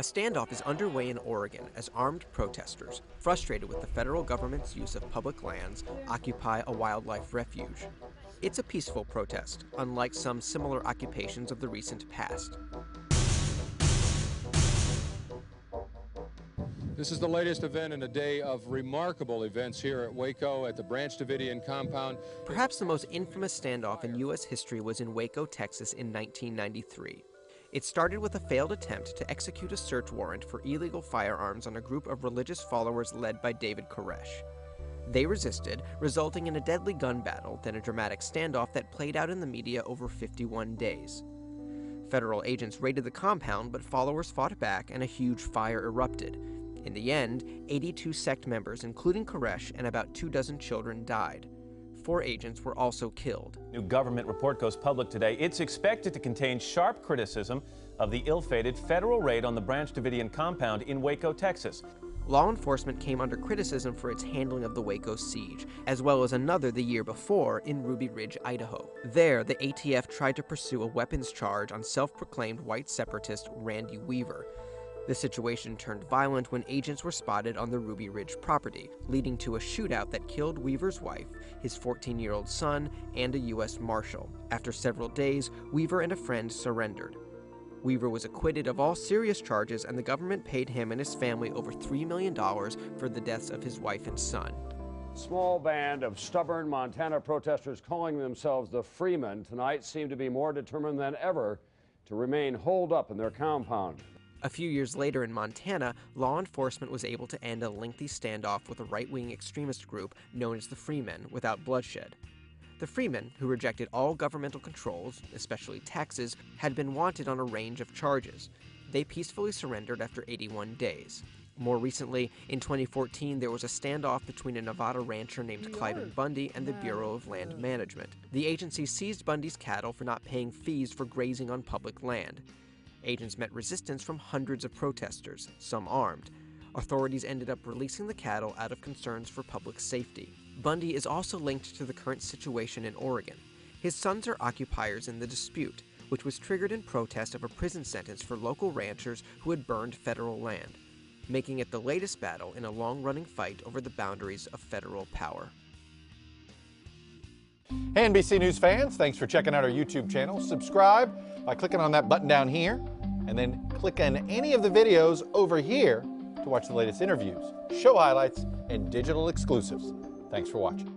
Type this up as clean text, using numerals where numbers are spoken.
A standoff is underway in Oregon as armed protesters, frustrated with the federal government's use of public lands, occupy a wildlife refuge. It's a peaceful protest, unlike some similar occupations of the recent past. This is the latest event in a day of remarkable events here at Waco at the Branch Davidian compound. Perhaps the most infamous standoff in U.S. history was in Waco, Texas in 1993. It started with a failed attempt to execute a search warrant for illegal firearms on a group of religious followers led by David Koresh. They resisted, resulting in a deadly gun battle, then a dramatic standoff that played out in the media over 51 days. Federal agents raided the compound, but followers fought back and a huge fire erupted. In the end, 82 sect members, including Koresh, and about 24 children died. 4 agents were also killed. New government report goes public today. It's expected to contain sharp criticism of the ill-fated federal raid on the Branch Davidian compound in Waco, Texas. Law enforcement came under criticism for its handling of the Waco siege, as well as another the year before in Ruby Ridge, Idaho. There, the ATF tried to pursue a weapons charge on self-proclaimed white separatist Randy Weaver. The situation turned violent when agents were spotted on the Ruby Ridge property, leading to a shootout that killed Weaver's wife, his 14-year-old son, and a U.S. Marshal. After several days, Weaver and a friend surrendered. Weaver was acquitted of all serious charges, and the government paid him and his family over $3 million for the deaths of his wife and son. Small band of stubborn Montana protesters calling themselves the Freemen tonight seem to be more determined than ever to remain holed up in their compound. A few years later in Montana, law enforcement was able to end a lengthy standoff with a right-wing extremist group known as the Freemen without bloodshed. The Freemen, who rejected all governmental controls, especially taxes, had been wanted on a range of charges. They peacefully surrendered after 81 days. More recently, in 2014, there was a standoff between a Nevada rancher named Cliven Bundy and the Bureau of Land Management. The agency seized Bundy's cattle for not paying fees for grazing on public land. Agents met resistance from hundreds of protesters, some armed. Authorities ended up releasing the cattle out of concerns for public safety. Bundy is also linked to the current situation in Oregon. His sons are occupiers in the dispute, which was triggered in protest of a prison sentence for local ranchers who had burned federal land, making it the latest battle in a long-running fight over the boundaries of federal power. Hey NBC News fans, thanks for checking out our YouTube channel. Subscribe by clicking on that button down here, and then click on any of the videos over here to watch the latest interviews, show highlights, and digital exclusives. Thanks for watching.